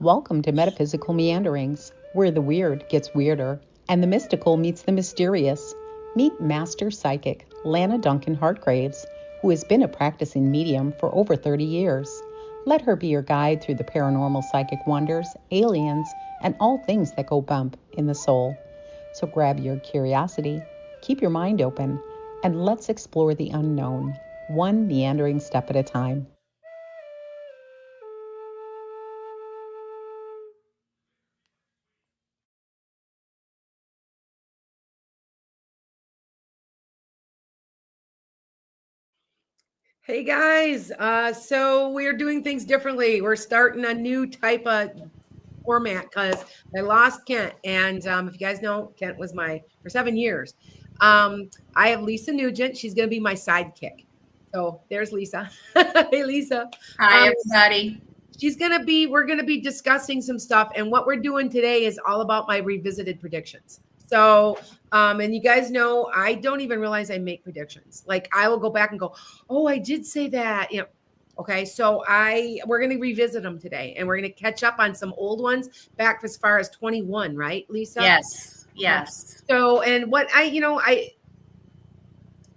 Welcome to Metaphysical Meanderings, where the weird gets weirder and the mystical meets the mysterious. Meet Master Psychic Lana Duncan Hartgraves, who has been a practicing medium for over 30 years. Let her be your guide through the paranormal psychic wonders, aliens, and all things that go bump in the soul. So grab your curiosity, keep your mind open, and let's explore the unknown, one meandering step at a time. Hey guys, so we're doing things differently. We're starting a new type of format because I lost Kent. And if you guys know, Kent was for 7 years. I have Lisa Nugent. She's going to be my sidekick. So there's Lisa. Hey, Lisa. Hi, everybody. We're going to be discussing some stuff. And what we're doing today is all about my revisited predictions. So, and you guys know, I don't even realize I make predictions. Like I will go back and go, oh, I did say that. Okay. So we're going to revisit them today and we're going to catch up on some old ones back as far as 21, right, Lisa? Yes. So, and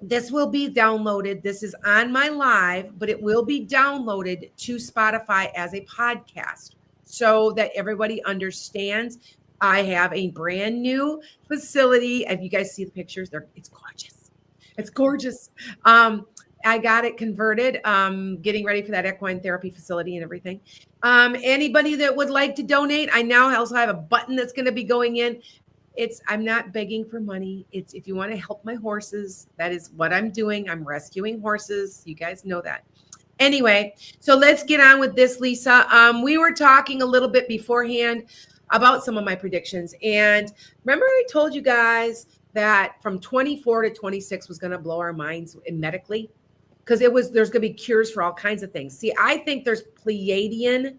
this will be downloaded. This is on my live, but it will be downloaded to Spotify as a podcast so that everybody understands. I have a brand new facility. If you guys see the pictures, it's gorgeous. It's gorgeous. I got it converted, getting ready for that equine therapy facility and everything. Anybody that would like to donate, I now also have a button that's going to be going in. I'm not begging for money. It's if you want to help my horses, that is what I'm doing. I'm rescuing horses. You guys know that. Anyway, so let's get on with this, Lisa. We were talking a little bit beforehand about some of my predictions. And remember I told you guys that from 24 to 26 was going to blow our minds medically because there's going to be cures for all kinds of things. See, I think there's Pleiadian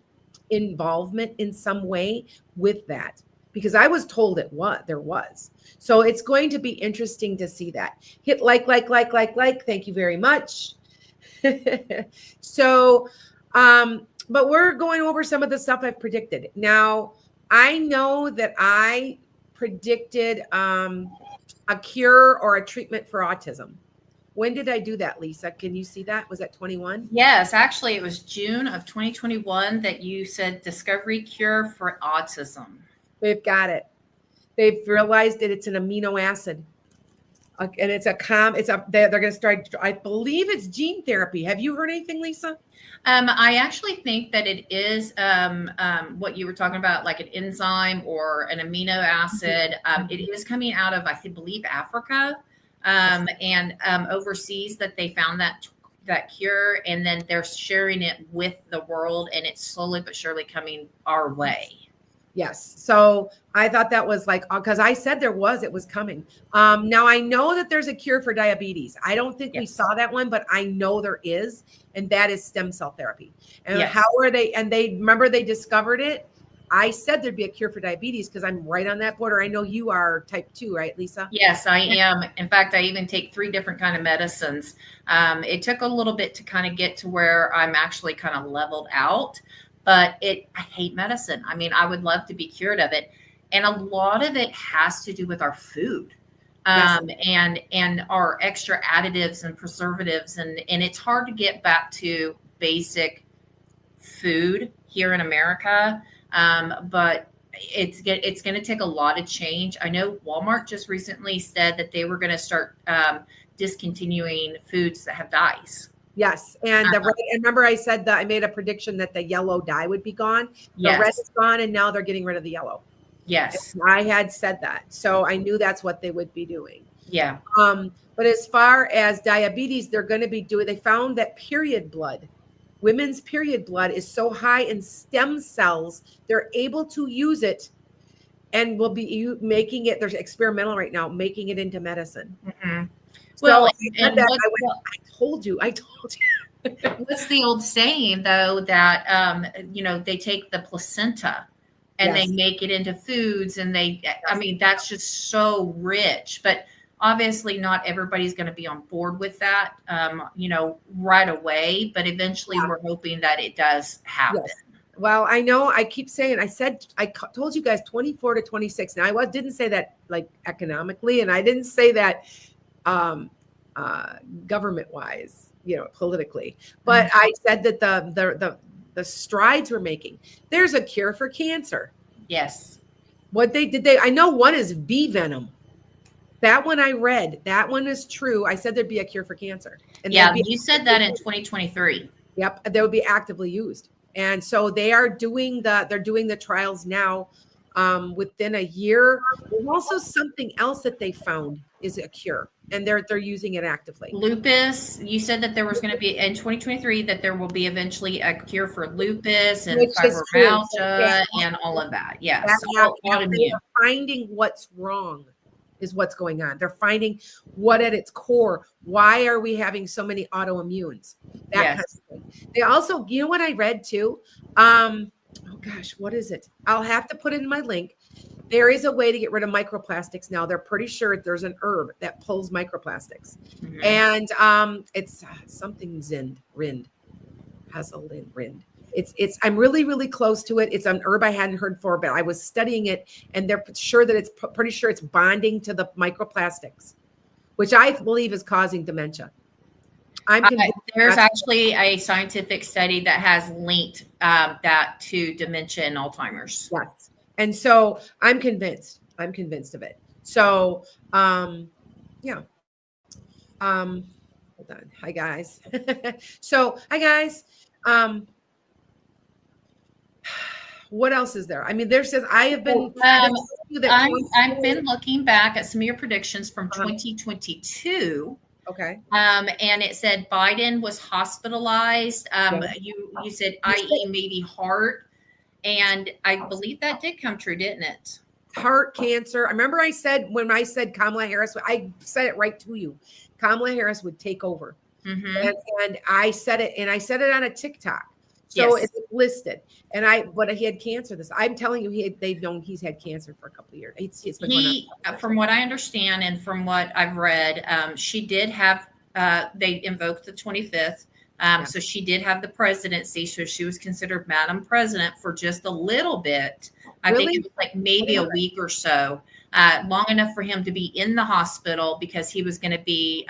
involvement in some way with that because I was told there was. So it's going to be interesting to see that. Hit like. Thank you very much. So, but we're going over some of the stuff I've predicted. Now, I know that I predicted a cure or a treatment for autism. When did I do that, Lisa? Can you see that? Was that 21? Yes, actually, it was June of 2021 that you said discovery cure for autism. They've got it. They've realized that it's an amino acid. And they're going to start, I believe it's gene therapy. Have you heard anything, Lisa? I actually think that it is what you were talking about, like an enzyme or an amino acid. It is coming out of, I believe, Africa and overseas that they found that cure, and then they're sharing it with the world, and it's slowly but surely coming our way. Yes. So I thought that was because I said it was coming. Now I know that there's a cure for diabetes. I don't think we saw that one, but I know there is, and that is stem cell therapy. And how are they? And they discovered it. I said there'd be a cure for diabetes because I'm right on that border. I know you are type 2, right, Lisa? Yes, I am. In fact, I even take 3 different kind of medicines. It took a little bit to kind of get to where I'm actually kind of leveled out. But I hate medicine. I mean, I would love to be cured of it. And a lot of it has to do with our food and our extra additives and preservatives. And it's hard to get back to basic food here in America. But it's going to take a lot of change. I know Walmart just recently said that they were going to start discontinuing foods that have dyes. Yes. And remember I said that I made a prediction that the yellow dye would be gone. The red is gone, and now they're getting rid of the yellow. Yes. And I had said that. So I knew that's what they would be doing. Yeah. But as far as diabetes, they found that women's period blood is so high in stem cells, they're able to use it and will be making it, there's experimental right now, making it into medicine. Mm-hmm. Well, I told you. What's the old saying though that they take the placenta and they make it into foods, and that's just so rich. But obviously, not everybody's going to be on board with that, right away. But eventually, we're hoping that it does happen. Yes. Well, I know I keep saying, I told you guys 24 to 26. Now didn't say that like economically, and I didn't say that government wise, politically, but I said that the strides we're making. There's a cure for cancer. Yes. I know one is bee venom. That one I read. That one is true. I said there'd be a cure for cancer. And yeah, you said that in 2023. Yep, they would be actively used. And so they're doing the trials now. Within a year. There's also something else that they found is a cure, and they're using it actively. Lupus. You said that there was going to be in 2023 that there will be eventually a cure for lupus and fibromyalgia and all of that. Yes. They're finding what's wrong is what's going on. They're finding what at its core. Why are we having so many autoimmunes? That kind of thing. They also, you know what I read too? Oh gosh, what is it? I'll have to put it in my link. There is a way to get rid of microplastics now. They're pretty sure there's an herb that pulls microplastics. And it's something rind. It's I'm really, really close to it. It's an herb I hadn't heard for, but I was studying it, and they're sure that it's pretty sure it's bonding to the microplastics, which I believe is causing dementia. There's actually a scientific study that has linked that to dementia and Alzheimer's. Yes. And so I'm convinced of it. So, yeah. Hold on. Hi guys. Hi guys. What else is there? I mean, there's I have been. I've been looking back at some of your predictions from 2022. Okay. And it said Biden was hospitalized. You said, i.e., maybe heart, and I believe that did come true, didn't it? Heart cancer. I remember when I said Kamala Harris, I said it right to you. Kamala Harris would take over, and I said it on a TikTok. So it's listed, but he had cancer. I'm telling you, they've known he's had cancer for a couple of years. It's been from what I understand and from what I've read, she did have. They invoked the 25th, so she did have the presidency. So she was considered Madam President for just a little bit. I think it was like maybe a week or so, long enough for him to be in the hospital because he was going to be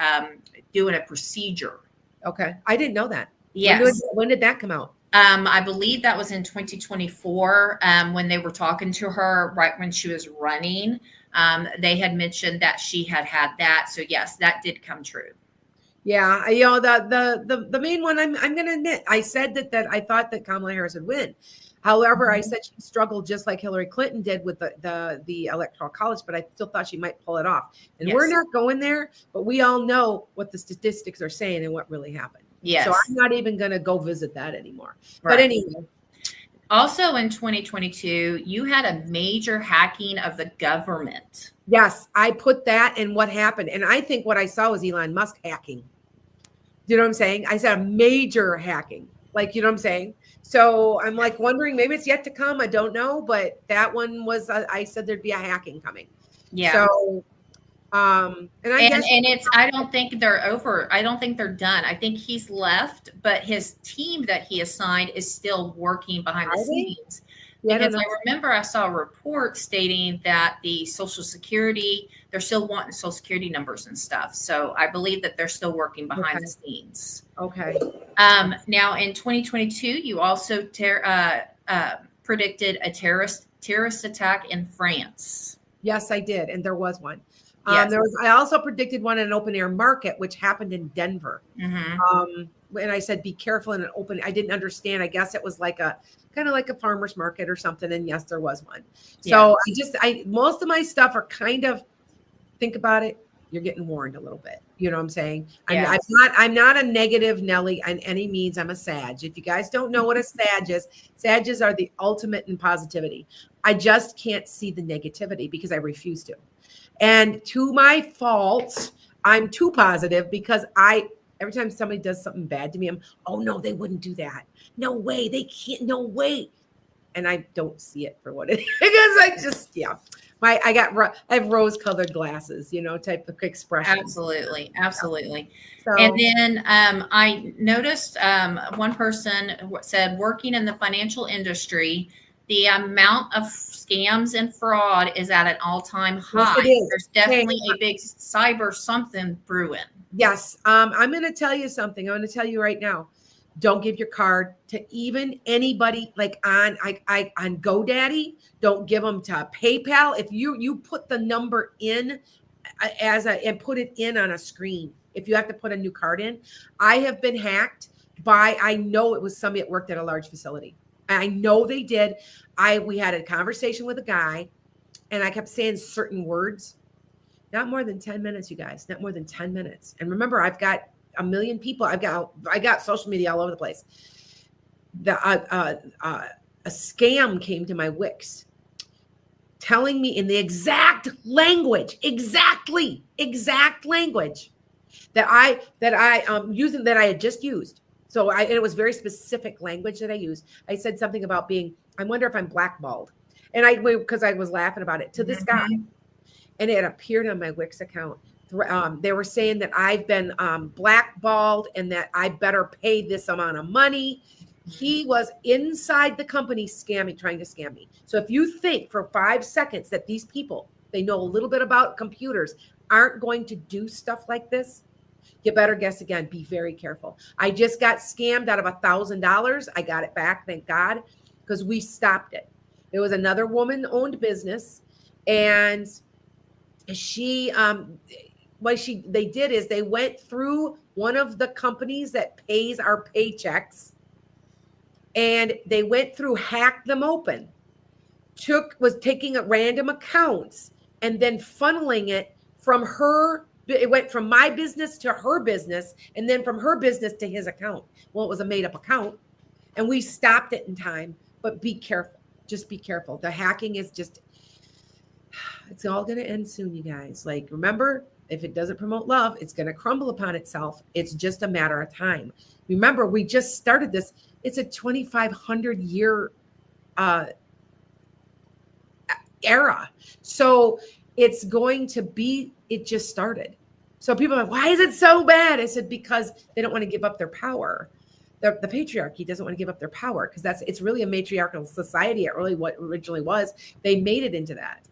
doing a procedure. Okay, I didn't know that. Yes. When did that come out? I believe that was in 2024 when they were talking to her right when she was running. They had mentioned that she had that. So yes, that did come true. Yeah, the main one I'm going to admit, I said that I thought that Kamala Harris would win. However, I said she struggled just like Hillary Clinton did with the Electoral College, but I still thought she might pull it off. And we're not going there, but we all know what the statistics are saying and what really happened. Yes. So I'm not even going to go visit that anymore. Right. But anyway. Also in 2022, you had a major hacking of the government. Yes, I put that in what happened. And I think what I saw was Elon Musk hacking. You know what I'm saying? I said a major hacking. Like, you know what I'm saying? So I'm like wondering, maybe it's yet to come. I don't know. But that one was, I said there'd be a hacking coming. Yeah. So I don't think they're over. I don't think they're done. I think he's left, but his team that he assigned is still working behind the scenes. Because I remember I saw a report stating that the Social Security, they're still wanting Social Security numbers and stuff. So I believe that they're still working behind the scenes. Okay. Now in 2022, you also predicted a terrorist attack in France. Yes, I did, and there was one. I also predicted one in an open air market, which happened in Denver. And I said, be careful in an open. I didn't understand. I guess it was like kind of like a farmer's market or something. And yes, there was one. So most of my stuff are kind of, think about it. You're getting warned a little bit. You know what I'm saying? Yes. I'm not a negative Nelly on any means. I'm a Sag. If you guys don't know what a Sag is, Sages are the ultimate in positivity. I just can't see the negativity because I refuse to. And to my fault, I'm too positive because every time somebody does something bad to me, oh no, they wouldn't do that. No way, they can't, no way. And I don't see it for what it is because I have rose-colored glasses, type of expression. Absolutely. Absolutely. So, And then I noticed one person said working in the financial industry, the amount of scams and fraud is at an all-time high. yes, it is. There's definitely a big cyber something brewing. Yes. I'm going to tell you something. I'm going to tell you right now. Don't give your card to even anybody like on GoDaddy. Don't give them to PayPal. If you put the number in and put it in on a screen, if you have to put a new card in. I have been hacked by, I know it was somebody that worked at a large facility. I know they did. We had a conversation with a guy and I kept saying certain words. Not more than 10 minutes, you guys, not more than 10 minutes. And remember, I've got a million people. I got social media all over the place. A scam came to my Wix telling me in the exact language that I using that I had just used. So and it was very specific language that I used. I said something about I wonder if I'm blackballed. And because I was laughing about it to this guy. And it appeared on my Wix account. They were saying that I've been blackballed and that I better pay this amount of money. He was inside the company trying to scam me. So if you think for 5 seconds that these people, they know a little bit about computers, aren't going to do stuff like this, you better guess again. Be very careful. I just got scammed out of $1,000. I got it back, thank God, because we stopped it. It was another woman-owned business, and they did is they went through one of the companies that pays our paychecks, and they went through, hacked them open, was taking random accounts and then funneling it from her. It went from my business to her business, and then from her business to his account. Well, it was a made up account, and we stopped it in time, but be careful. Just be careful. The hacking is it's all going to end soon, you guys. Like, remember, if it doesn't promote love, it's going to crumble upon itself. It's just a matter of time. Remember, we just started this. It's a 2,500 year era. So it's going to be, it just started. So people are like, why is it so bad? I said, because they don't want to give up their power. The patriarchy doesn't want to give up their power because it's really a matriarchal society. It really what originally was. They made it into that.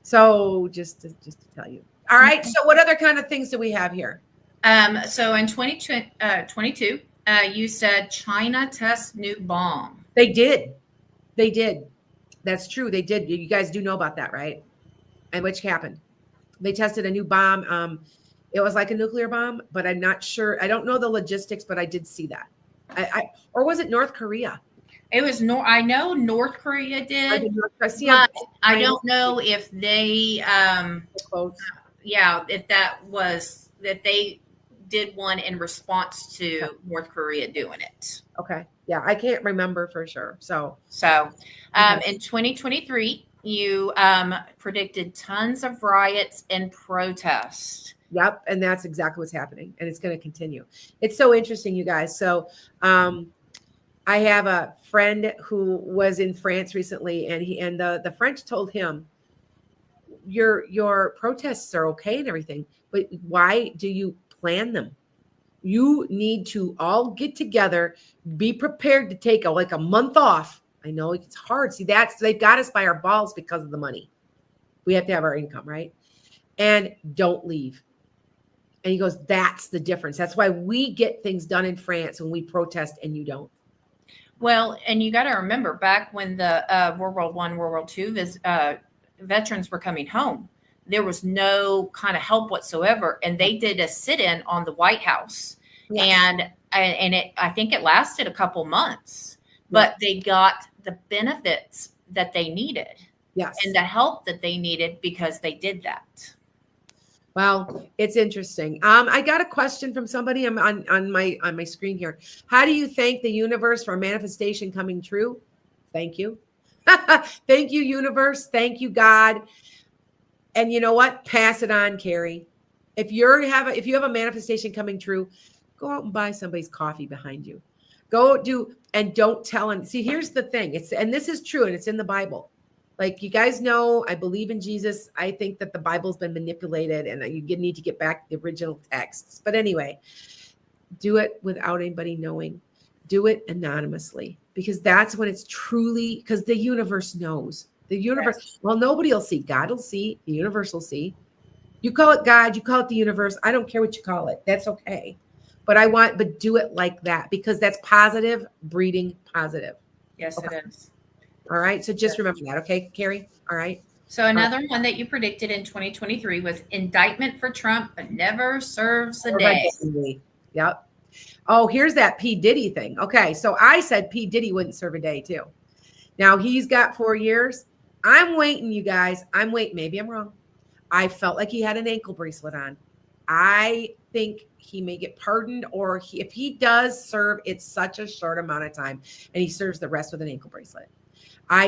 So just to tell you. All right. So what other kind of things do we have here? So in 2022, you said China tests new bomb. They did. That's true. They did. You guys do know about that, right? And which happened. They tested a new bomb. It was like a nuclear bomb, but I'm not sure. I don't know the logistics, but I did see that. Or was it North Korea? It was I know North Korea did, but I don't know if they, if they did one in response to North Korea doing it. Okay. Yeah. I can't remember for sure. So in 2023, you predicted tons of riots and protests. Yep. And that's exactly what's happening. And it's going to continue. It's so interesting, you guys. So I have a friend who was in France recently, and the French told him, your protests are okay and everything, but why do you plan them? You need to all get together, be prepared to take a month off. I know it's hard. See, they've got us by our balls because of the money. We have to have our income, right? And don't leave. And he goes, that's the difference. That's why we get things done in France when we protest and you don't. Well, and you got to remember back when the World War I, World War II veterans were coming home, there was no kind of help whatsoever. And they did a sit-in on the White House. Yes. And I think it lasted a couple months, but they got the benefits that they needed. Yes. And the help that they needed because they did that. Well, it's interesting. I got a question from somebody on my screen here. How do you thank the universe for manifestation coming true? Thank you. Thank you, universe. Thank you, God. And you know what? Pass it on, Carrie. If you have a manifestation coming true, go out and buy somebody's coffee behind you. Go do, and don't tell them. See, here's the thing. And this is true, and it's in the Bible. Like, you guys know, I believe in Jesus. I think that the Bible's been manipulated and that you need to get back to the original texts. But anyway, do it without anybody knowing. Do it anonymously, because that's when it's truly, because the universe knows. The universe, Yes. well, nobody will see. God will see. The universe will see. You call it God, you call it the universe. I don't care what you call it. That's okay. But do it like that, because that's positive breeding positive. Yes, Okay. it is. All right. So just Yes. remember that. Okay, Carrie? All right. So another one that you predicted in 2023 was indictment for Trump, but never serves a day. Yep. Oh, here's that P. Diddy thing. Okay. So I said P. Diddy wouldn't serve a day too. Now he's got 4 years. I'm waiting, you guys. I'm waiting. Maybe I'm wrong. I felt like he had an ankle bracelet on. I think he may get pardoned, or if he does serve, it's such a short amount of time, and he serves the rest with an ankle bracelet.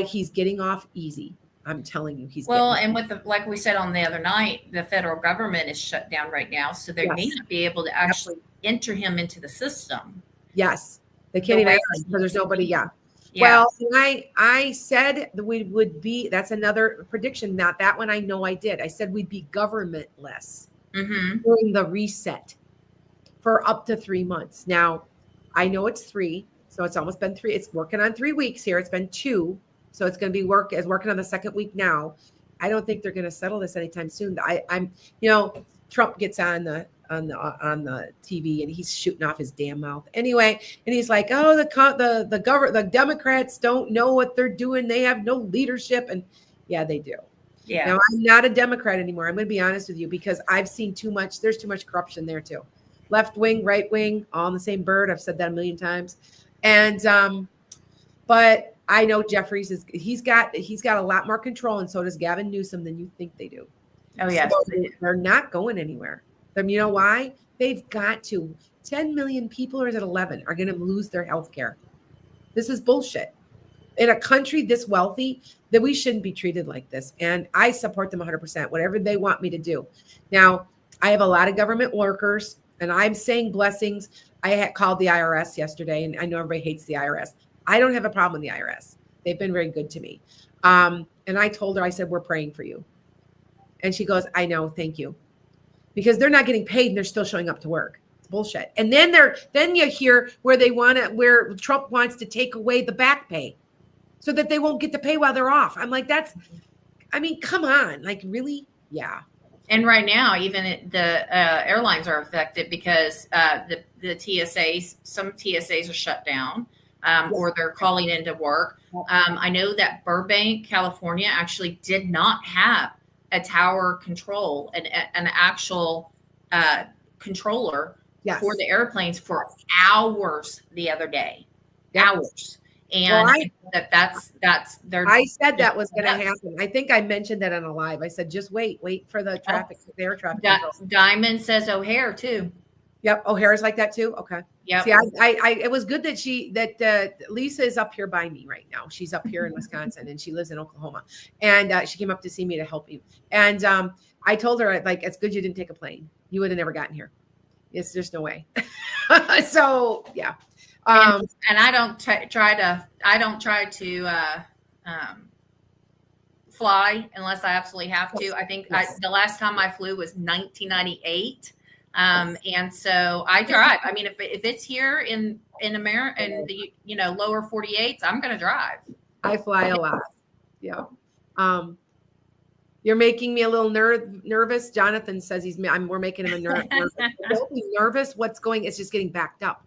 He's getting off easy. I'm telling you, And with like we said on the other night, the federal government is shut down right now, so they may not be able to actually enter him into the system. Yes, they can't even, because there's nobody. Yeah. Well, I said that we would be. That's another prediction. Not that one. I know I did. I said we'd be governmentless during the reset for up to 3 months. Now, I know it's 3, so it's almost been 3. It's working on 3 weeks here. It's been 2. So it's going to be working on the second week now. I don't think they're going to settle this anytime soon. I'm, Trump gets on the TV and he's shooting off his damn mouth anyway, and he's like, "Oh, the Democrats don't know what they're doing. They have no leadership." And yeah, they do. Yeah. Now, I'm not a Democrat anymore. I'm going to be honest with you, because I've seen too much. There's too much corruption there too. Left wing, right wing, all in the same bird. I've said that a million times, and but. I know Jeffries he's got a lot more control, and so does Gavin Newsom than you think they do. Oh, yes. So they're not going anywhere. You know why? They've got to. 10 million people, or is it 11, are going to lose their health care. This is bullshit. In a country this wealthy, that we shouldn't be treated like this. And I support them 100%, whatever they want me to do. Now, I have a lot of government workers, and I'm saying blessings. I had called the IRS yesterday, and I know everybody hates the IRS. I don't have a problem with the IRS. They've been very good to me. And I told her, I said, we're praying for you. And she goes, I know, thank you. Because they're not getting paid and they're still showing up to work. It's bullshit. And then you hear where Trump wants to take away the back pay so that they won't get to pay while they're off. I'm like, come on. Like, really? Yeah. And right now, even the airlines are affected because the TSAs, some TSAs are shut down. Or they're calling into work. I know that Burbank, California, actually did not have a tower control, an actual controller for the airplanes for hours the other day. Hours. And that's their. I said that was going to happen. I think I mentioned that on a live. I said, just wait for the traffic, the air traffic control. Diamond says O'Hare too. Yep. O'Hara's like that too. Okay. Yeah. See, I it was good that Lisa is up here by me right now. She's up here in Wisconsin and she lives in Oklahoma, and she came up to see me to help me. And I told her, like, it's good you didn't take a plane. You would have never gotten here. There's no way. So yeah. And I don't try to fly unless I absolutely have to. I think the last time I flew was 1998. And so I drive. I mean, if it's here in America, in the lower 48s, I'm going to drive. I fly a lot. Yeah. You're making me a little nervous. Jonathan says we're making him nervous. Don't be nervous. It's just getting backed up.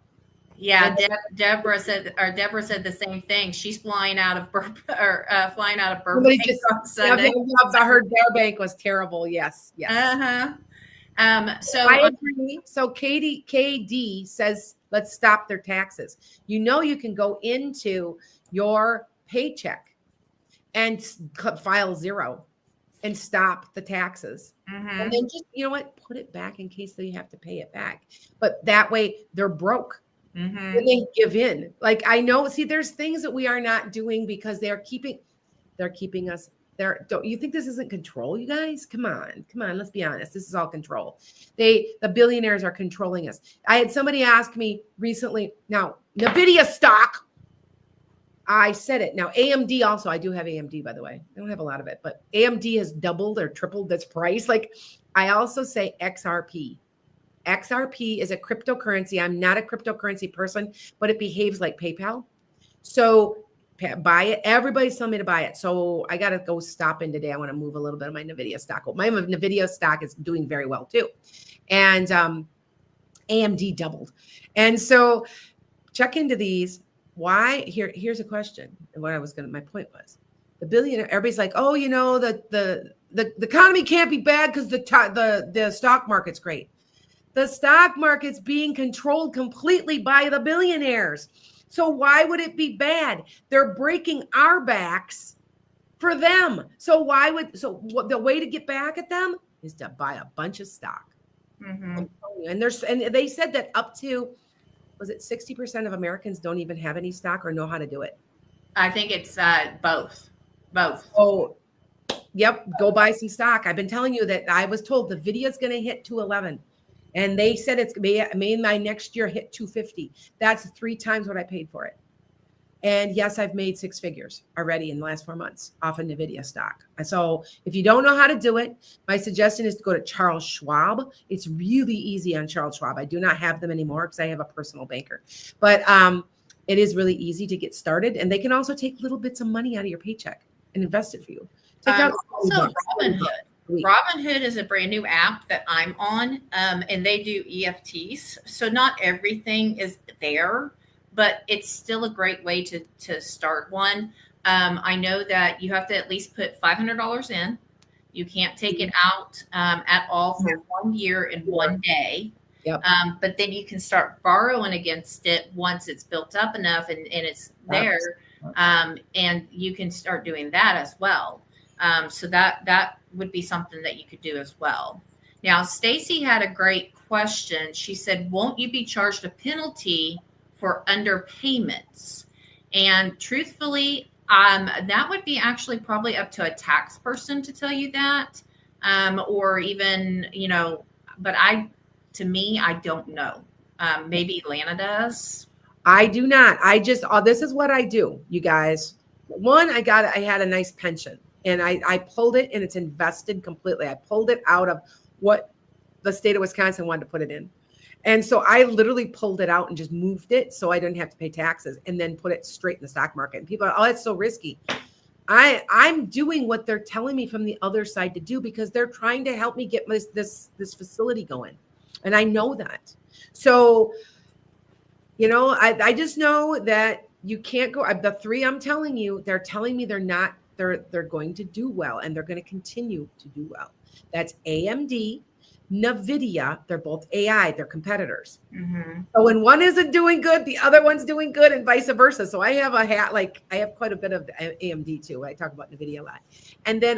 Yeah. Deborah said the same thing. She's flying out of Burbank on Sunday. I heard Burbank was terrible. Yes. So I agree. So KD says, let's stop their taxes. You can go into your paycheck and file 0 and stop the taxes. And then just, put it back in case they have to pay it back. But that way they're broke. And they give in. Like, I know, there's things that we are not doing because they're keeping us there. Don't you think this isn't control, you guys? Come on. Let's be honest. This is all control. The billionaires are controlling us. I had somebody ask me recently, now, NVIDIA stock, I said it. Now, AMD also, I do have AMD, by the way. I don't have a lot of it, but AMD has doubled or tripled its price. Like, I also say XRP. XRP is a cryptocurrency. I'm not a cryptocurrency person, but it behaves like PayPal. So buy it. Everybody's telling me to buy it. So I got to go stop in today. I want to move a little bit of my NVIDIA stock. My NVIDIA stock is doing very well too. And AMD doubled. And so check into these. Why? Here's a question. And my point was the billionaire, everybody's like, oh, you know, the economy can't be bad because the stock market's great. The stock market's being controlled completely by the billionaires. So why would it be bad? They're breaking our backs for them. So the way to get back at them is to buy a bunch of stock. Mm-hmm. And they said that up to, was it 60% of Americans don't even have any stock or know how to do it? I think it's both. Oh, yep. Go buy some stock. I've been telling you that I was told the Nvidia's going to hit 211. And they said it's may my next year hit 250. That's 3 times what I paid for it. And yes, I've made 6 figures already in the last 4 months off of NVIDIA stock. So if you don't know how to do it, my suggestion is to go to Charles Schwab. It's really easy on Charles Schwab. I do not have them anymore because I have a personal banker. But it is really easy to get started. And they can also take little bits of money out of your paycheck and invest it for you. Also, Robinhood. Robinhood is a brand new app that I'm on, and they do EFTs. So not everything is there, but it's still a great way to start one. I know that you have to at least put $500 in. You can't take it out at all for 1 year in 1 day. Yep. But then you can start borrowing against it once it's built up enough and it's there. And you can start doing that as well. So that would be something that you could do as well. Now, Stacy had a great question. She said, won't you be charged a penalty for underpayments? And truthfully, that would be actually probably up to a tax person to tell you that, or even, but I don't know. Maybe Lana does. I do not. This is what I do, you guys. One, I had a nice pension. And I pulled it and it's invested completely. I pulled it out of what the state of Wisconsin wanted to put it in. And so I literally pulled it out and just moved it so I didn't have to pay taxes and then put it straight in the stock market. And people are, oh, that's so risky. I'm doing what they're telling me from the other side to do because they're trying to help me get this facility going. And I know that. So, I just know that you can't go. The 3 I'm telling you, they're telling me they're not. They're going to do well and they're going to continue to do well. That's AMD, NVIDIA. They're both AI. They're competitors. Mm-hmm. So when one isn't doing good, the other one's doing good and vice versa. So I have I have quite a bit of AMD too. I talk about NVIDIA a lot. And then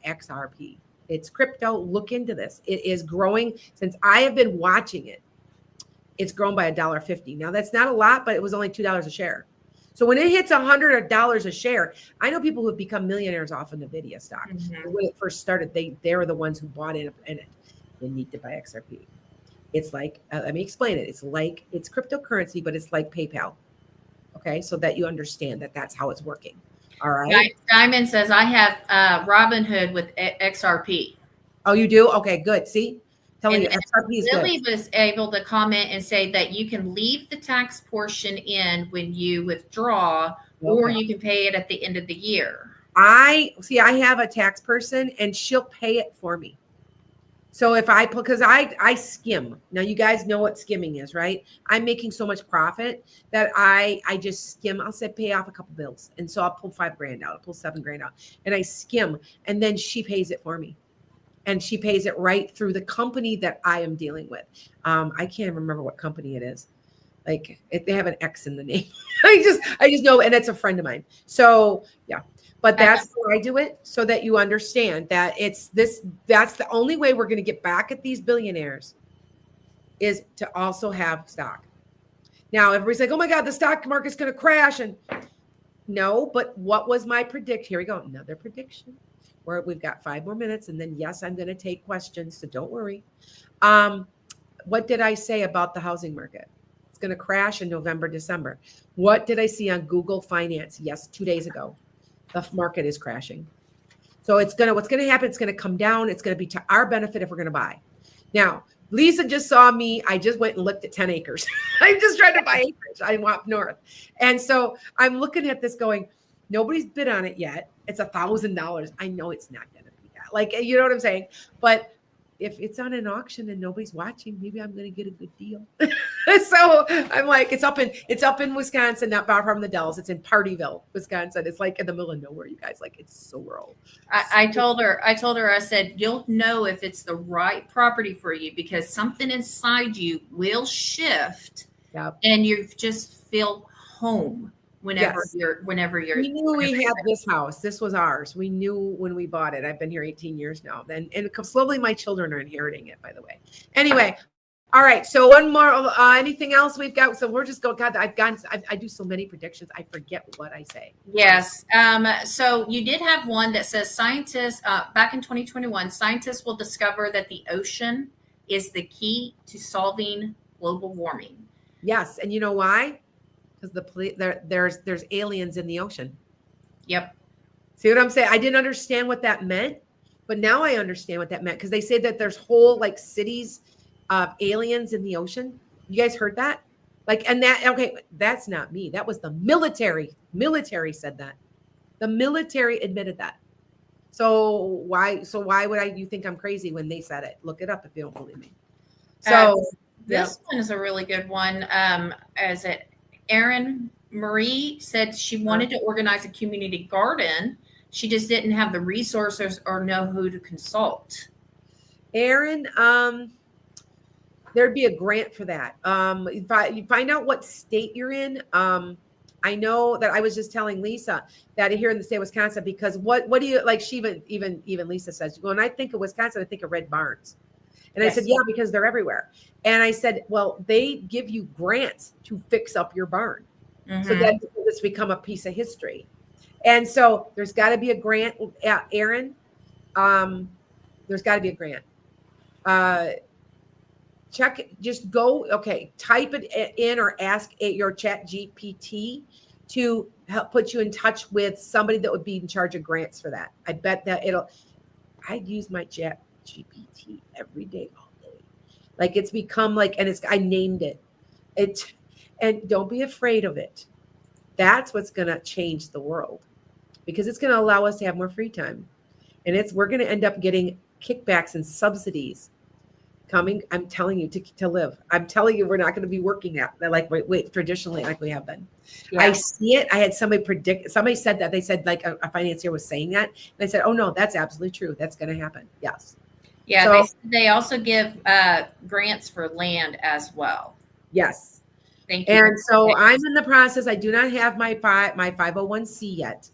XRP. It's crypto. Look into this. It is growing since I have been watching it. It's grown by $1.50. Now that's not a lot, but it was only $2 a share. So when it hits $100 a share, I know people who have become millionaires off of NVIDIA stock. Mm-hmm. When it first started, they were the ones who bought in it. They need to buy XRP. It's like, let me explain it. It's cryptocurrency, but it's like PayPal. Okay, so that you understand that that's how it's working. All right. Diamond says, I have Robinhood with XRP. Oh, you do? Okay, good. See? Telling you, XRP is Lily good. was able to comment and say that you can leave the tax portion in when you withdraw, or you can pay it at the end of the year. I have a tax person and she'll pay it for me. So if because I skim. Now you guys know what skimming is, right? I'm making so much profit that I just skim. I'll say pay off a couple bills. And so I'll pull $5,000 out, I'll pull $7,000 out, and I skim, and then she pays it for me. And she pays it right through the company that I am dealing with. I can't remember what company it is. Like they have an X in the name. I just know, and it's a friend of mine. So yeah, but that's how I do it so that you understand that that's the only way we're going to get back at these billionaires is to also have stock. Now everybody's like, oh my God, the stock market's going to crash. And no, but what was my prediction? Here we go. Another prediction. We've got 5 more minutes, and then yes, I'm going to take questions, so don't worry. What did I say about the housing market? It's going to crash in November, December. What did I see on Google Finance? Yes, 2 days ago. The market is crashing. So what's going to happen, it's going to come down. It's going to be to our benefit if we're going to buy. Now, Lisa just saw me. I just went and looked at 10 acres. I'm just trying to buy acreage. I want north. And so I'm looking at this going, nobody's bid on it yet. It's $1,000. I know it's not going to be that. Like, you know what I'm saying? But if it's on an auction and nobody's watching, maybe I'm going to get a good deal. So I'm like, it's up in Wisconsin, not far from the Dells. It's in Partyville, Wisconsin. It's like in the middle of nowhere, you guys. Like, it's so rural. I told her, I said, you'll know if it's the right property for you because something inside you will shift. Yep. And you just feel home whenever Yes. you're. We knew we had this house. This was ours. We knew when we bought it. I've been here 18 years now. And slowly my children are inheriting it, by the way. Anyway. All right. So one more, anything else we've got? So we're just going, God, I do so many predictions. I forget what I say. Yes. So you did have one that says scientists, back in 2021, scientists will discover that the ocean is the key to solving global warming. Yes. And you know why? Because there's aliens in the ocean. Yep. See what I'm saying? I didn't understand what that meant, but now I understand what that meant because they say that there's whole like cities of aliens in the ocean. You guys heard that? Like, and that, okay, that's not me. That was the military. Military said that. The military admitted that. So why would you think I'm crazy when they said it? Look it up if you don't believe me. So this one is a really good one. As it Erin Marie said she wanted to organize a community garden. She just didn't have the resources or know who to consult. Erin, there'd be a grant for that. If you find out what state you're in. I know that I was just telling Lisa that here in the state of Wisconsin, because what do you like? She even Lisa says, when I think of Wisconsin, I think of Red Barns. And yes. I said, yeah, because they're everywhere. And I said, well, they give you grants to fix up your barn. Mm-hmm. So that it's become a piece of history. And so there's got to be a grant, Erin. There's got to be a grant. Check it, just go, okay, type it in or ask your chat GPT to help put you in touch with somebody that would be in charge of grants for that. I bet that I'd use my chat GPT every day, all day. Like it's become like, and I named it. And don't be afraid of it. That's what's going to change the world because it's going to allow us to have more free time. And we're going to end up getting kickbacks and subsidies coming, I'm telling you, to live. I'm telling you, we're not going to be working at like wait traditionally like we have been. Yeah. I see it. I had somebody said that. They said like a financier was saying that. And I said, oh no, that's absolutely true. That's going to happen. Yes. Yeah. So, they also give grants for land as well. Yes. Thank you. And so I'm in the process. I do not have my 501c yet.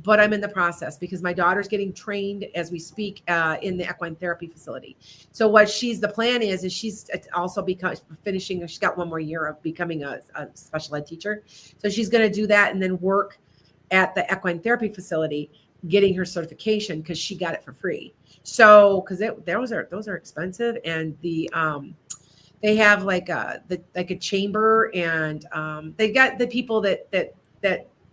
But I'm in the process because my daughter's getting trained as we speak in the equine therapy facility. So the plan is she's also finishing, she's got one more year of becoming a special ed teacher. So she's going to do that and then work at the equine therapy facility, getting her certification because she got it for free. So, because those are expensive, and they have like a chamber, and they got the people that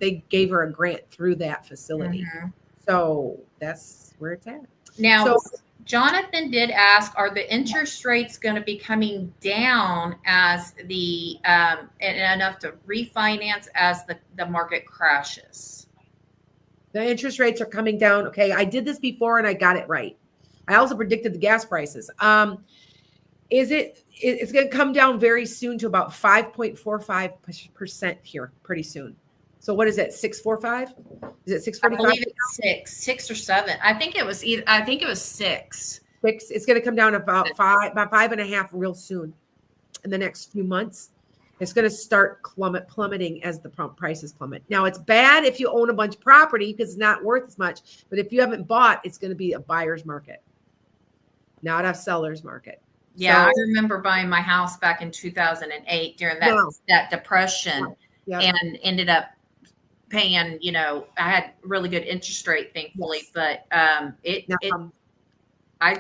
they gave her a grant through that facility. Mm-hmm. So that's where it's at. Now, Jonathan did ask, are the interest rates going to be coming down as enough to refinance as the market crashes? The interest rates are coming down. Okay. I did this before and I got it right. I also predicted the gas prices. It's going to come down very soon to about 5.45% here pretty soon. So what is it? 6.45? Is it 6.45? I believe it's 6 or 7. I think it was 6. 6. It's going to come down about 5.5 real soon. In the next few months, it's going to start plummeting as the prices plummet. Now it's bad if you own a bunch of property because it's not worth as much. But if you haven't bought, it's going to be a buyer's market, not a seller's market. Yeah, so, I remember buying my house back in 2008 during that depression, and ended up paying, I had really good interest rate, thankfully, but I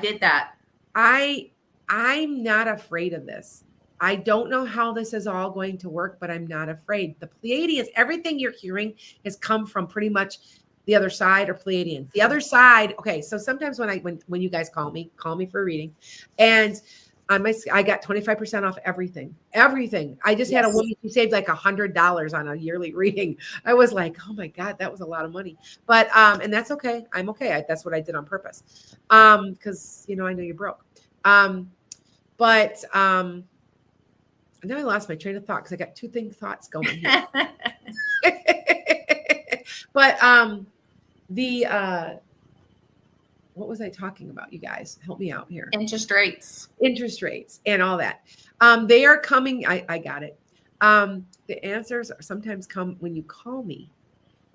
did that. I'm not afraid of this. I don't know how this is all going to work, but I'm not afraid. The Pleiadians, everything you're hearing has come from pretty much the other side or Pleiadians. The other side, okay, so sometimes when you guys call me for a reading, and I got 25% off everything. Everything. I just had a woman who saved like $100 on a yearly reading. I was like, oh my God, that was a lot of money. But and that's okay. I'm okay. That's what I did on purpose. Because I know you're broke. But now I lost my train of thought because I got two thoughts going here. But what was I talking about? You guys help me out here. Interest rates and all that. They are coming. I got it. The answers sometimes come when you call me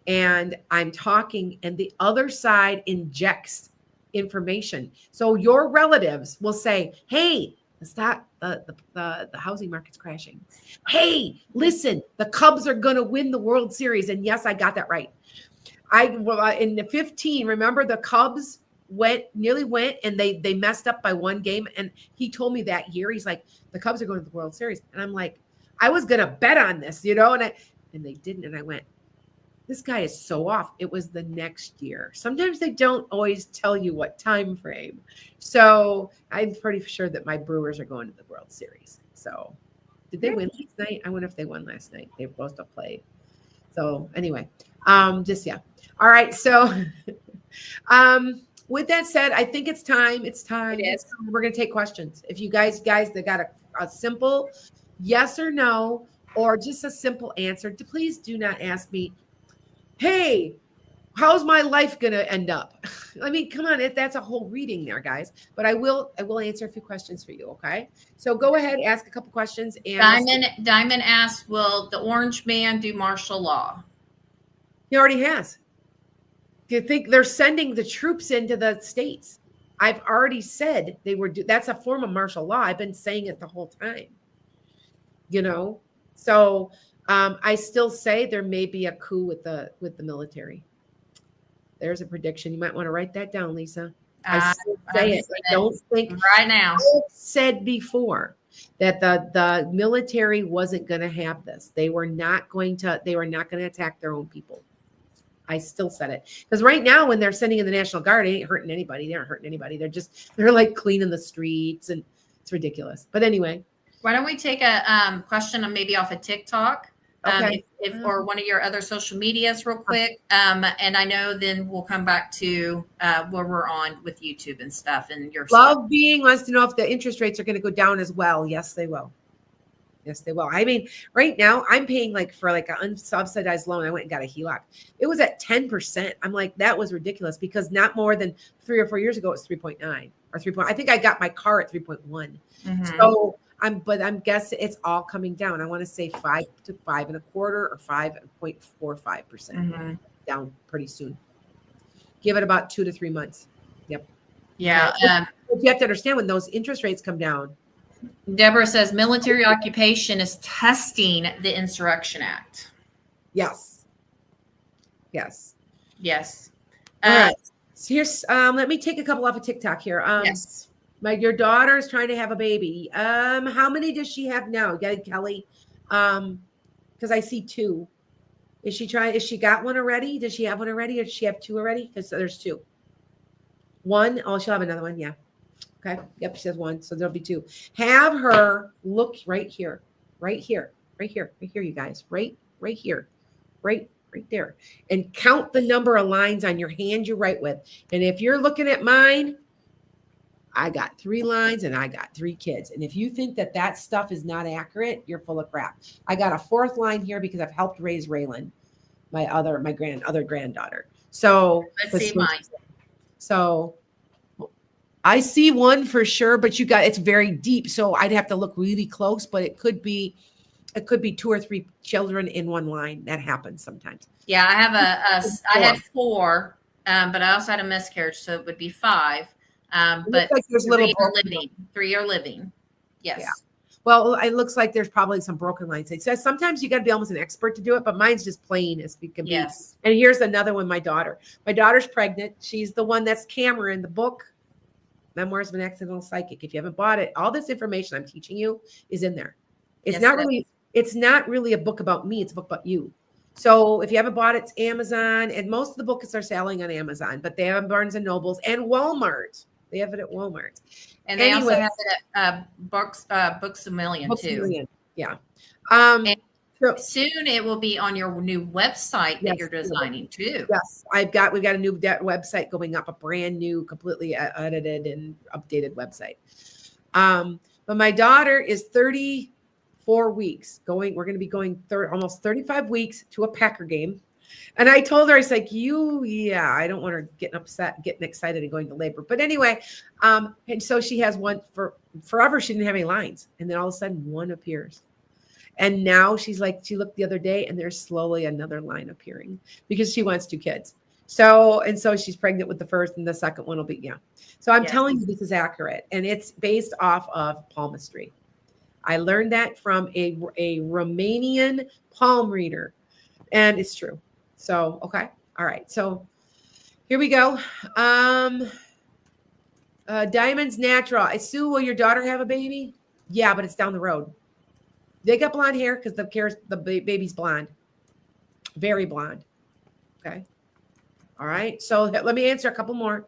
and I'm talking and the other side injects information. So your relatives will say, hey, the housing market's crashing. Hey, listen, the Cubs are going to win the World Series. And yes, I got that right. In the 15, remember the Cubs nearly went and they messed up by one game. And he told me that year, he's like, the Cubs are going to the World Series. And I'm like, I was going to bet on this, and they didn't. And I went, this guy is so off. It was the next year. Sometimes they don't always tell you what time frame. So I'm pretty sure that my Brewers are going to the World Series. So did they win last night? I wonder if they won last night. They were supposed to play. So anyway, All right. So, with that said, I think it's time. It is. We're going to take questions. If you guys that got a simple yes or no, or just a simple answer, please do not ask me, hey, how's my life going to end up? I mean, come on, that's a whole reading there, guys. But I will answer a few questions for you, okay? So go ahead, ask a couple questions. And Diamond asks, will the Orange Man do martial law? He already has. Do you think they're sending the troops into the states? I've already said they were. That's a form of martial law. I've been saying it the whole time. So I still say there may be a coup with the military. There's a prediction. You might want to write that down, Lisa. I say it. I don't think right now. I said before that the military wasn't going to have this. They were not going to attack their own people. I still said it. Because right now when they're sending in the National Guard, it ain't hurting anybody. They aren't hurting anybody. They're like cleaning the streets and it's ridiculous. But anyway. Why don't we take a question maybe off of TikTok? Okay. Or one of your other social medias real quick. And I know then we'll come back to where we're on with YouTube and stuff and your Love Being wants to know if the interest rates are going to go down as well. Yes, they will. Yes, they will. I mean, right now I'm paying for an unsubsidized loan. I went and got a HELOC. It was at 10%. I'm like, that was ridiculous because not more than 3 or 4 years ago, it was 3.9 or 3. I think I got my car at 3.1. Mm-hmm. So I'm guessing it's all coming down. I want to say 5 to 5.25 or 5.45% down pretty soon. Give it about 2 to 3 months. Yep. Yeah. You have to understand when those interest rates come down. Deborah says military occupation is testing the Insurrection Act. Yes. All right. So here's let me take a couple off of TikTok here. Yes. Your daughter is trying to have a baby. How many does she have now? Kelly? Because I see 2. Is she got one already? Does she have one already? Or does she have 2 already? Because there's 2. 1. Oh, she'll have another one. Yeah. Okay. Yep. She has 1. So there'll be 2. Have her look right here, you guys, right here, right there, and count the number of lines on your hand you write with. And if you're looking at mine, I got 3 lines and I got 3 kids. And if you think that stuff is not accurate, you're full of crap. I got a 4th line here because I've helped raise Raylan, my other granddaughter. So let's see mine. So I see 1 for sure, but it's very deep. So I'd have to look really close, but it could be 2 or 3 children in 1 line. That happens sometimes. Yeah. I have I had 4, but I also had a miscarriage. So it would be 5. But there's 3 are living. 3 are living. Yes. Yeah. Well, it looks like there's probably some broken lines. So sometimes you got to be almost an expert to do it, but mine's just plain as we can be. Yes. And here's another one. My daughter's pregnant. She's the one that's Cameron, the book, Memoirs of an Accidental Psychic. If you haven't bought it, all this information I'm teaching you is in there. It's Yes, not it is. really, it's not really a book about me. It's a book about you. So if you haven't bought it, it's Amazon, and most of the books are selling on Amazon, but they have Barnes and Nobles and Walmart. They have it at Walmart. And they also Anyway, have it at Books a Million Books a too. Million. Yeah. And So soon it will be on your new website that yes, you're designing too. yes, we've got a new website going up, a brand new, completely edited and updated website. But my daughter is 34 weeks going. We're going to be going almost 35 weeks to a Packer game. And I told her, I was like, I don't want her getting upset, getting excited and going to labor. But anyway, and so she has one for forever. She didn't have any lines. And then all of a sudden one appears. And now she's like, she looked the other day and there's slowly another line appearing because she wants 2 kids. So she's pregnant with the first and the second one will be, yeah. So I'm telling you, this is accurate. And it's based off of palmistry. I learned that from a Romanian palm reader, and it's true. So, okay. All right. So here we go. Diamonds Natural. Sue, will your daughter have a baby? Yeah, but it's down the road. They got blonde hair because the baby's blonde. Very blonde. Okay. All right. So let me answer a couple more.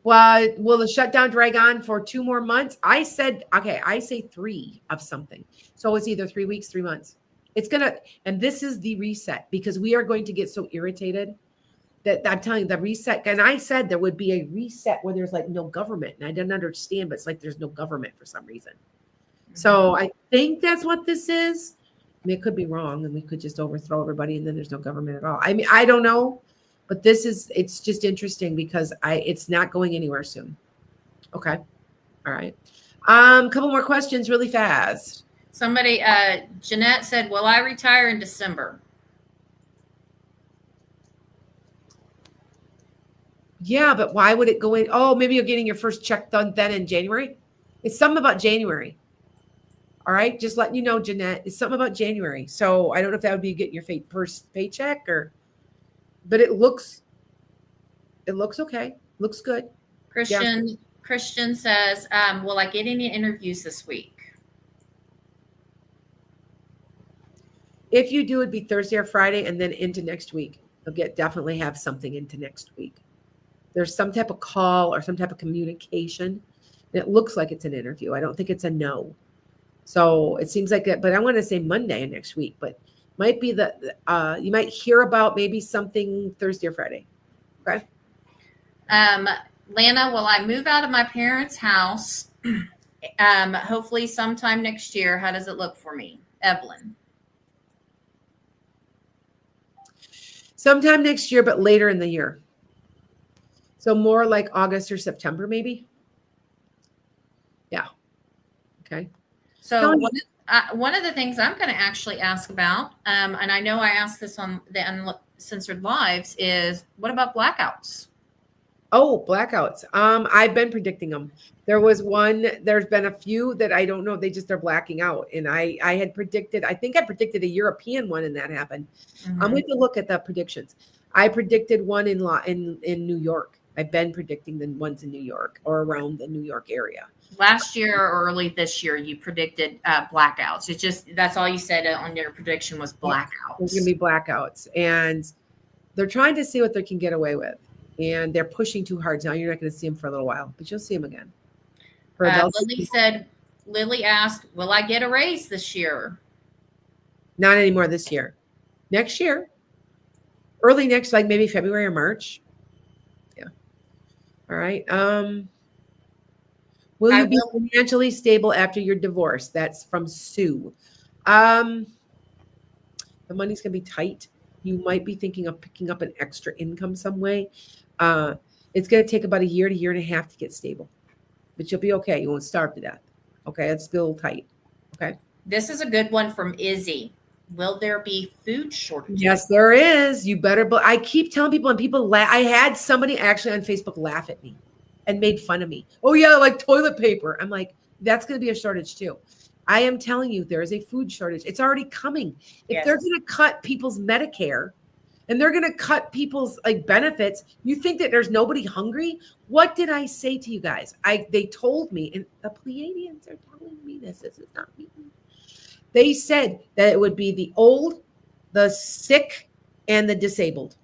Well, will the shutdown drag on for 2 more months? I say 3 of something. So it's either 3 weeks, 3 months. It's and this is the reset because we are going to get so irritated that I'm telling you the reset. And I said there would be a reset where there's like no government. And I didn't understand, but it's like there's no government for some reason. So I think that's what this is. I mean, it could be wrong and we could just overthrow everybody and then there's no government at all. I mean, I don't know, but it's just interesting because it's not going anywhere soon. Okay. All right. Couple more questions really fast. Somebody, Jeanette said, will I retire in December? Yeah, but why would it go in? Oh, maybe you're getting your first check done then in January. It's something about January. All right. Just letting you know, Jeanette, it's something about January. So I don't know if that would be getting your first paycheck but it looks okay. Looks good. Christian says, will I get any interviews this week? If you do, it'd be Thursday or Friday and then into next week. You'll definitely have something into next week. There's some type of call or some type of communication. And it looks like it's an interview. I don't think it's a no. So it seems like it, but I want to say Monday next week, but might be you might hear about maybe something Thursday or Friday. Okay. Lana, will I move out of my parents' house? Hopefully sometime next year. How does it look for me? Evelyn. Sometime next year, but later in the year. So more like August or September, maybe. Yeah. Okay. So one of the things I'm going to actually ask about, and I know I asked this on the Uncensored Lives, is what about blackouts? Oh, blackouts. I've been predicting them. There's been a few that I don't know. They just are blacking out. And I predicted a European one and that happened. Mm-hmm. I'm going to look at the predictions. I predicted one in New York. I've been predicting the ones in New York or around the New York area. Last year or early this year, you predicted blackouts. It's just, that's all you said on your prediction was blackouts. There's going to be blackouts. And they're trying to see what they can get away with. And they're pushing too hard. Now you're not going to see them for a little while, but you'll see them again. Lily asked, will I get a raise this year? Not anymore this year. Next year. Early next, like maybe February or March. Yeah. All right. Will you be financially stable after your divorce? That's from Sue. The money's going to be tight. You might be thinking of picking up an extra income some way. It's going to take about a year to year and a half to get stable, but you'll be okay. You won't starve to death. Okay. It's still tight. Okay. This is a good one from Izzy. Will there be food shortages? Yes, there is. You better. But I keep telling people, and people laugh. I had somebody actually on Facebook laugh at me and made fun of me. Oh yeah, like toilet paper. I'm like, that's going to be a shortage too. I am telling you, there is a food shortage. It's already coming. If they're going to cut people's Medicare and they're going to cut people's like benefits. You think that there's nobody hungry? What did I say to you guys? They told me, and the Pleiadians are telling me this is not me. They said that it would be the old, the sick, and the disabled.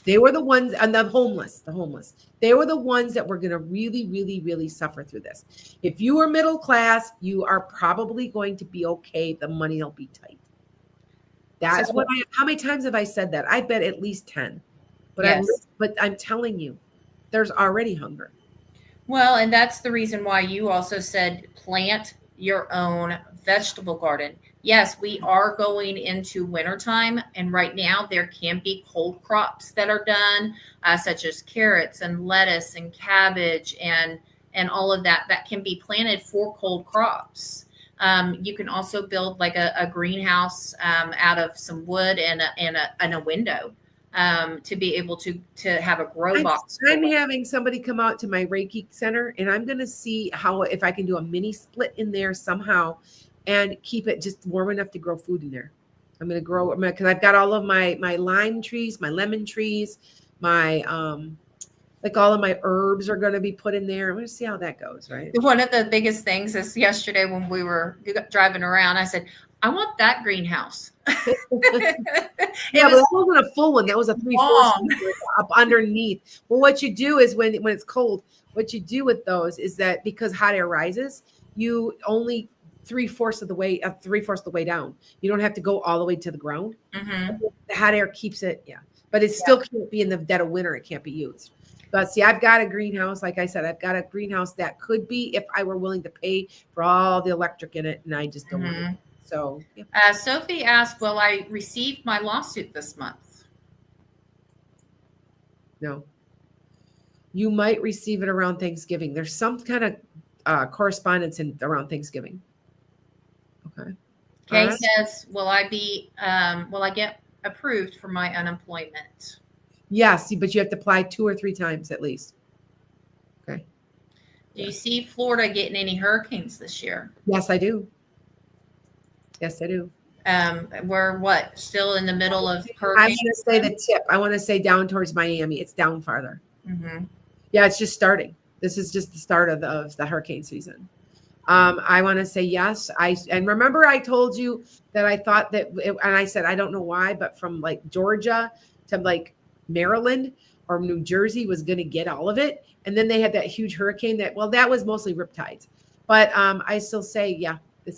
They were the ones, and the homeless. They were the ones that were going to really, really, really suffer through this. If you are middle class, you are probably going to be okay. The money will be tight. That's what how many times have I said that? I bet at least 10. But yes. I'm telling you, there's already hunger. Well, and that's the reason why you also said plant your own vegetable garden. Yes, we are going into wintertime, and right now there can be cold crops that are done, such as carrots and lettuce and cabbage and all of that can be planted for cold crops. You can also build like a greenhouse out of some wood and a window to be able to have a grow box. I'm having somebody come out to my Reiki center, and I'm going to see if I can do a mini split in there somehow and keep it just warm enough to grow food in there. I'm going to grow because I've got all of my lime trees, my lemon trees, my like all of my herbs are going to be put in there. I'm going to see how that goes, right? One of the biggest things is yesterday when we were driving around, I said, I want that greenhouse. But that wasn't a full one. That was a 3/4 up underneath. Well, what you do is when it's cold, what you do with those is that because hot air rises, you only 3/4 of the way down. You don't have to go all the way to the ground. Mm-hmm. The hot air keeps it, but it still can't be in the dead of winter. It can't be used. But see, I've got a greenhouse. Like I said, I've got a greenhouse that could be if I were willing to pay for all the electric in it, and I just don't want to. So, Sophie asked, will I receive my lawsuit this month? No. You might receive it around Thanksgiving. There's some kind of correspondence around Thanksgiving. Okay. Kay says, will I get approved for my unemployment? Yes, but you have to apply 2 or 3 times at least. Okay. Do you see Florida getting any hurricanes this year? Yes, I do. Yes, I do. We're still in the middle of hurricanes? I'm going to say the tip. I want to say down towards Miami. It's down farther. Mm-hmm. Yeah, it's just starting. This is just the start of the hurricane season. I want to say yes. And remember I told you that I thought that, and I said, I don't know why, but from like Georgia to like Maryland or New Jersey was going to get all of it. And then they had that huge hurricane that was mostly riptides. But I still say,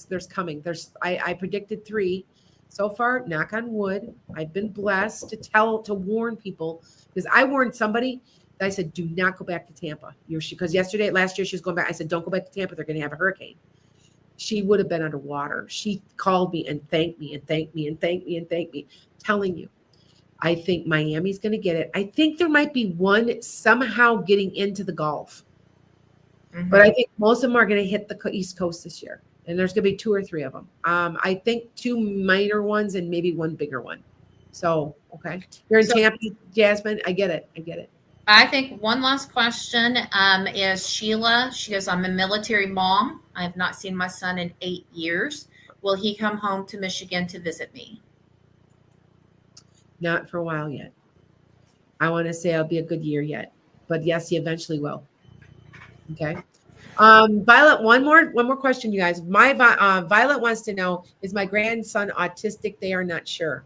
there's coming. I predicted 3 so far, knock on wood. I've been blessed to warn people, because I warned somebody. I said, do not go back to Tampa. Because last year she was going back. I said, don't go back to Tampa. They're going to have a hurricane. She would have been underwater. She called me and thanked me and thanked me and thanked me and thanked me, telling you, I think Miami's going to get it. I think there might be one somehow getting into the Gulf. Mm-hmm. But I think most of them are going to hit the East Coast this year. And there's going to be 2 or 3 of them. I think 2 minor ones and maybe 1 bigger one. So, okay. You're in Tampa, Jasmine. I get it. I think one last question is Sheila. She goes, I'm a military mom. I have not seen my son in 8 years. Will he come home to Michigan to visit me? Not for a while yet. I want to say it'll be a good year yet. But yes, he eventually will. Okay. Violet, one more question, you guys. Violet wants to know, is my grandson autistic? They are not sure.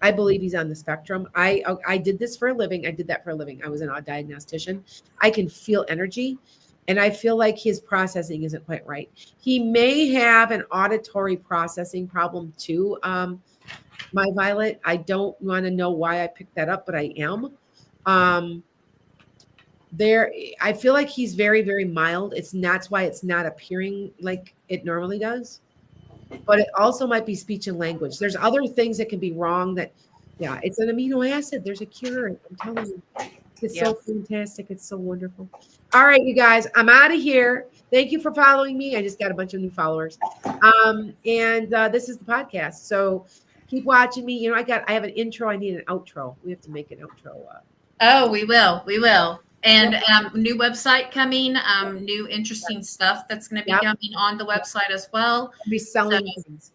I believe he's on the spectrum. I did this for a living. I did that for a living. I was an diagnostician. I can feel energy, and I feel like his processing isn't quite right. He may have an auditory processing problem too, my Violet. I don't want to know why I picked that up, but I am. I feel like he's very, very mild. That's why it's not appearing like it normally does. But it also might be speech and language. There's other things that can be wrong it's an amino acid. There's a cure. I'm telling you. It's so fantastic. It's so wonderful. All right, you guys, I'm out of here. Thank you for following me. I just got a bunch of new followers. And this is the podcast. So keep watching me. I have an intro. I need an outro. We have to make an outro. We will. And new website coming, new interesting stuff that's going to be coming on the website as well. Be selling things.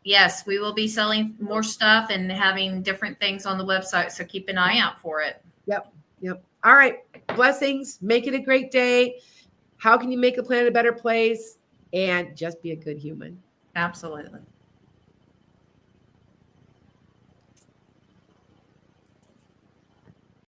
Yes, we will be selling more stuff and having different things on the website. So keep an eye out for it. Yep. Yep. All right. Blessings. Make it a great day. How can you make the planet a better place? And just be a good human. Absolutely.